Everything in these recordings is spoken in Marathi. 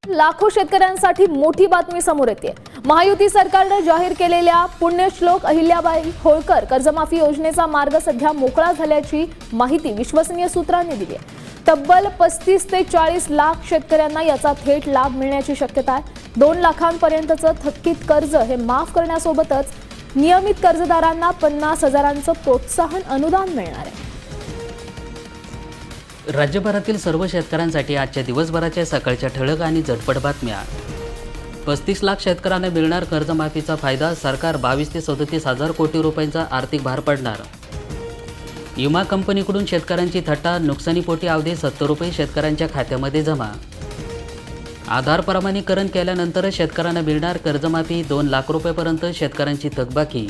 लाखो शेतकऱ्यांसाठी मोठी बातमी समोर येते। महायुती सरकारने जाहीर केलेल्या पुण्यश्लोक अहिल्याबाई होळकर कर्जमाफी योजनेचा मार्ग सध्या मोकळा झाल्याची माहिती विश्वसनीय सूत्रांनी दिली आहे। तब्बल 35 ते 40 लाख शेतकऱ्यांना याचा थेट लाभ मिळण्याची शक्यता आहे। 2 लाखांपर्यंतचं थकीत कर्ज हे माफ करण्यासोबतच नियमित कर्जदारांना 50,000चं प्रोत्साहन अनुदान मिळणार आहे। राज्यभरातील सर्व शेतकऱ्यांसाठी आजच्या दिवसभराच्या सकाळच्या ठळक आणि झटपट बातम्या। 35 लाख शेतकऱ्यांना मिळणार कर्जमाफीचा फायदा। सरकार 22 ते 37 हजार कोटी रुपयांचा आर्थिक भार पडणार। विमा कंपनीकडून शेतकऱ्यांची थट्टा। नुकसानीपोटी अवधी 70 रुपये शेतकऱ्यांच्या खात्यामध्ये जमा। आधार प्रमाणीकरण केल्यानंतर शेतकऱ्यांना मिळणार कर्जमाफी। 2 लाख रुपयेपर्यंत शेतकऱ्यांची थकबाकी।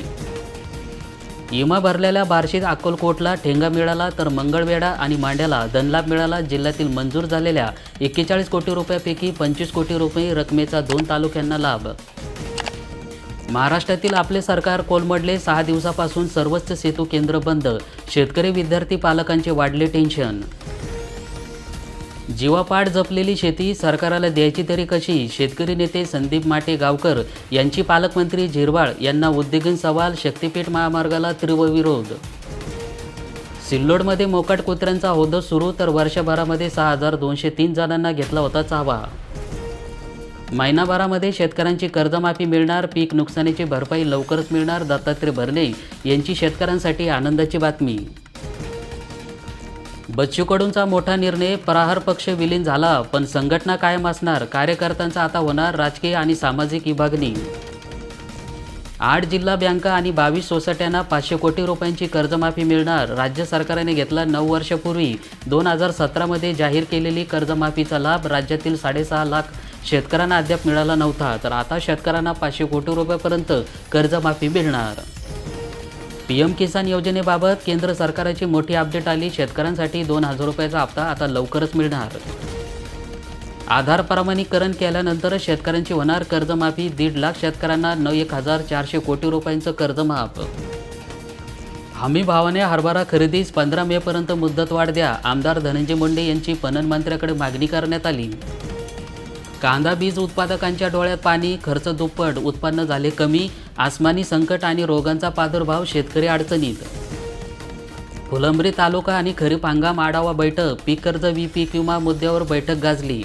विमा भरलेल्या बार्शीत अक्कलकोटला ठेंगा मिळाला तर मंगळवेढा आणि मांड्याला धनलाभ मिळाला। जिल्ह्यातील मंजूर झालेल्या 41 कोटी रुपयापैकी 25 कोटी रुपये रकमेचा 2 तालुक्यांना लाभ। महाराष्ट्रातील आपले सरकार कोलमडले। 6 दिवसापासून सर्वच सेतू केंद्र बंद। शेतकरी विद्यार्थी पालकांचे वाढले टेन्शन। जीवापाड जपलेली शेती सरकारला द्यायची तरी कशी? शेतकरी नेते संदीप माटे गावकर यांची पालकमंत्री झिरवाळ यांना उद्विग्न सवाल। शक्तीपीठ महामार्गाला तीव्र विरोध। सिल्लोडमध्ये मोकाट कुत्र्यांचा हौद सुरू तर वर्षभरामध्ये 6,203 जणांना घेतला होता चावा। महिनाभरामध्ये शेतकऱ्यांची कर्जमाफी मिळणार। पीक नुकसानीची भरपाई लवकरच मिळणार। दत्तात्रय भरणे यांची शेतकऱ्यांसाठी आनंदाची बातमी। बच्चू कडूंचा मोठा निर्णय। प्रहार पक्ष विलीन झाला पण संघटना कायम असणार। कार्यकर्त्यांचा आता होणार राजकीय आणि सामाजिक विभागणी। 8 जिल्हा बँका आणि 22 सोसायट्यांना 500 कोटी रुपयांची कर्जमाफी मिळणार। राज्य सरकारने घेतला 9 वर्षापूर्वी 2017मध्ये जाहीर केलेली कर्जमाफीचा लाभ। राज्यातील 6.5 लाख शेतकऱ्यांना अद्याप मिळाला नव्हता तर आता शेतकऱ्यांना 500 कोटी रुपयापर्यंत कर्जमाफी मिळणार। पीएम किसान योजनेबाबत केंद्र सरकारची मोठी अपडेट आली। शेतकऱ्यांसाठी 2,000 रुपयाचा हप्ता आता लवकरच मिळणार। आधार प्रमाणीकरण केल्यानंतर शेतकऱ्यांची होणार कर्जमाफी। 1.5 लाख शेतकऱ्यांना 1,400 कोटी रुपयांचं कर्जमाफ। हमी भावाने हरभरा खरेदीस 15 मे पर्यंत मुदतवाढ द्या। आमदार धनंजय मुंडे यांची पणन मंत्र्याकडे मागणी करण्यात आली। कांदा बीज उत्पादकांच्या डोळ्यात पाणी। खर्च दुप्पट, उत्पन्न झाले कमी। आसमानी संकट आणि रोगांचा प्रादुर्भाव, शेतकरी अडचणीत। फुलंब्री तालुका आणि खरीप हंगाम आढावा बैठक। पीक कर्ज पीक विमा मुद्द्यावर बैठक गाजली।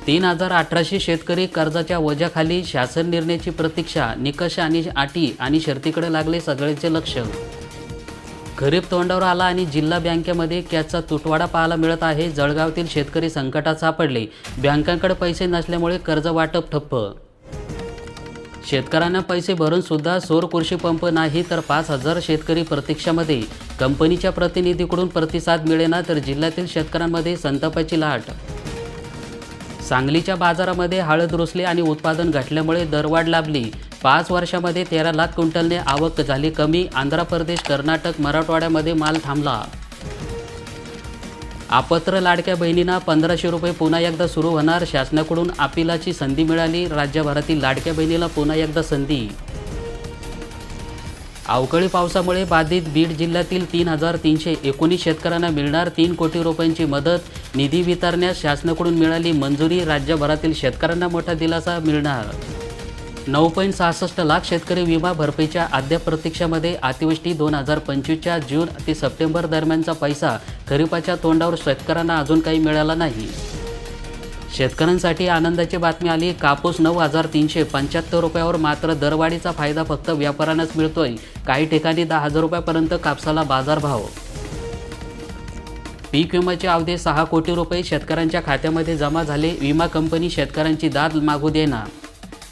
3,1800 शेतकरी कर्जाच्या ओझ्याखाली। शासन निर्णयाची प्रतीक्षा। निकष आणि अटी आणि शर्तीकडे लागले सगळ्यांचे लक्ष। खरीप तोंडावर आला आणि जिल्हा बँकेमध्ये कॅशचा तुटवडा पाहायला मिळत आहे। जळगावातील शेतकरी संकटात सापडले। बँकांकडे पैसे नसल्यामुळे कर्ज वाटप ठप्प। शेतकऱ्यांना पैसे भरून सुद्धा सौर कृषी पंप नाही तर 5,000 शेतकरी प्रतीक्षामध्ये। कंपनीच्या प्रतिनिधीकडून प्रतिसाद मिळेना तर जिल्ह्यातील शेतकऱ्यांमध्ये संतापाची लाट। सांगलीच्या बाजारामध्ये हळद रुसली आणि उत्पादन घटल्यामुळे दरवाढ लाभली। 5 वर्षामध्ये 13 लाख क्विंटलने आवक झाली कमी। आंध्र प्रदेश, कर्नाटक, मराठवाड्यामध्ये माल थांबला। अपात्र लाडक्या बहिणींना 1,500 रुपये पुन्हा एकदा सुरू होणार। शासनाकडून अपिलाची संधी मिळाली। राज्यभरातील लाडक्या बहिणीला पुन्हा एकदा संधी। अवकाळी पावसामुळे बाधित बीड जिल्ह्यातील 3,319 शेतकऱ्यांना मिळणार 3 कोटी रुपयांची मदत। निधी वितरण्यास शासनाकडून मिळाली मंजुरी। राज्यभरातील शेतकऱ्यांना मोठा दिलासा मिळणार। 9.66 लाख शेतकरी विमा भरपाईच्या अद्याप प्रतीक्षामध्ये। अतिवृष्टी 2025च्या जून ते सप्टेंबर दरम्यानचा पैसा खरीपाच्या तोंडावर शेतकऱ्यांना अजून काही मिळाला नाही। शेतकऱ्यांसाठी आनंदाची बातमी आली। कापूस 9,375 रुपयावर। मात्र दरवाढीचा फायदा फक्त व्यापाऱ्यांनाच मिळतोय। काही ठिकाणी 10,000 रुपयापर्यंत कापसाला बाजारभाव। पीक विम्याचे अवधी 6 कोटी रुपये शेतकऱ्यांच्या खात्यामध्ये जमा झाले। विमा कंपनी शेतकऱ्यांची दाद मागू देणार।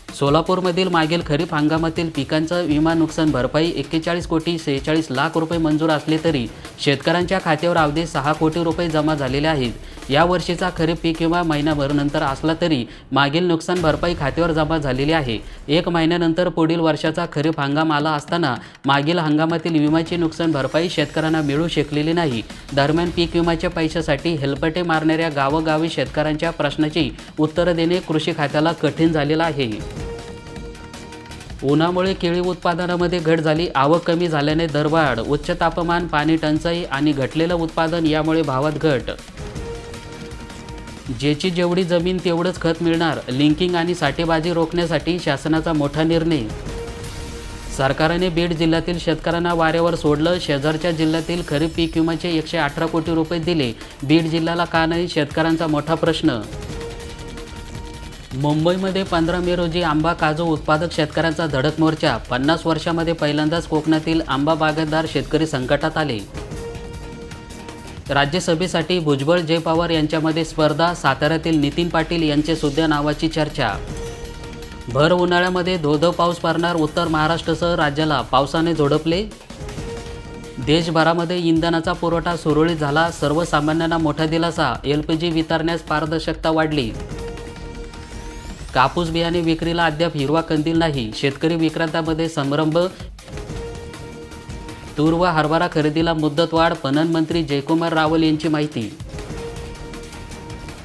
सोलापूरमधील मागील खरीप हंगामातील पिकांचं विमा नुकसान भरपाई 41 कोटी 46 लाख रुपये मंजूर असले तरी शेतकऱ्यांच्या खात्यावर अवधी 6 कोटी रुपये जमा झालेले आहेत। या वर्षीचा खरीप पीक विमा महिनाभरानंतर असला तरी मागील नुकसान भरपाई खात्यावर जमा झालेली आहे। 1 महिन्यानंतर पुढील वर्षाचा खरीप हंगाम आला असताना मागील हंगामातील विम्याची नुकसान भरपाई शेतकऱ्यांना मिळू शकलेली नाही। दरम्यान पीक विम्याच्या पैशासाठी हेलपटे मारणाऱ्या गावोगावी शेतकऱ्यांच्या प्रश्नाची उत्तरं देणे कृषी खात्याला कठीण झालेलं आहे। उन्हामुळे केळी उत्पादनामध्ये घट झाली। आवक कमी झाल्याने दरवाढ। उच्च तापमान, पाणी टंचाई आणि घटलेलं उत्पादन यामुळे भावात घट। ज्याची जेवढी जमीन तेवढंच खत मिळणार, लिंकिंग आणि साठेबाजी रोखण्यासाठी शासनाचा मोठा निर्णय. सरकारने बीड जिल्ह्यातील शेतकऱ्यांना वाऱ्यावर सोडलं. शेजारच्या जिल्ह्यातील खरीप पीक विम्याचे 118 कोटी रुपये दिले. बीड जिल्ह्याला का नाही, शेतकऱ्यांचा मोठा प्रश्न. मुंबईमध्ये 15 मे रोजी आंबा काजू उत्पादक शेतकऱ्यांचा धडक मोर्चा. 50 वर्षामध्ये पहिल्यांदाच कोकणातील आंबा बागायतदार शेतकरी संकटात आले. राज्यसभेसाठी भुजबळ जय पवार यांच्यामध्ये स्पर्धा. साताऱ्यातील नितीन पाटील यांचे सुद्धा नावाची चर्चा. भर उन्हाळ्यामध्ये धोधो पाऊस पडणार. उत्तर महाराष्ट्रासह राज्याला पावसाने झोडपले. देशभरामध्ये इंधनाचा पुरवठा सुरळीत झाला. सर्वसामान्यांना मोठा दिलासा. LPG वितरण्यास पारदर्शकता वाढली. कापूस बियाणे विक्रीला अद्याप हिरवा कंदील नाही. शेतकरी विक्रेत्यांमध्ये संभ्रम. तूर व हरभरा खरेदीला मुदतवाढ. पणन मंत्री जयकुमार रावल यांची माहिती.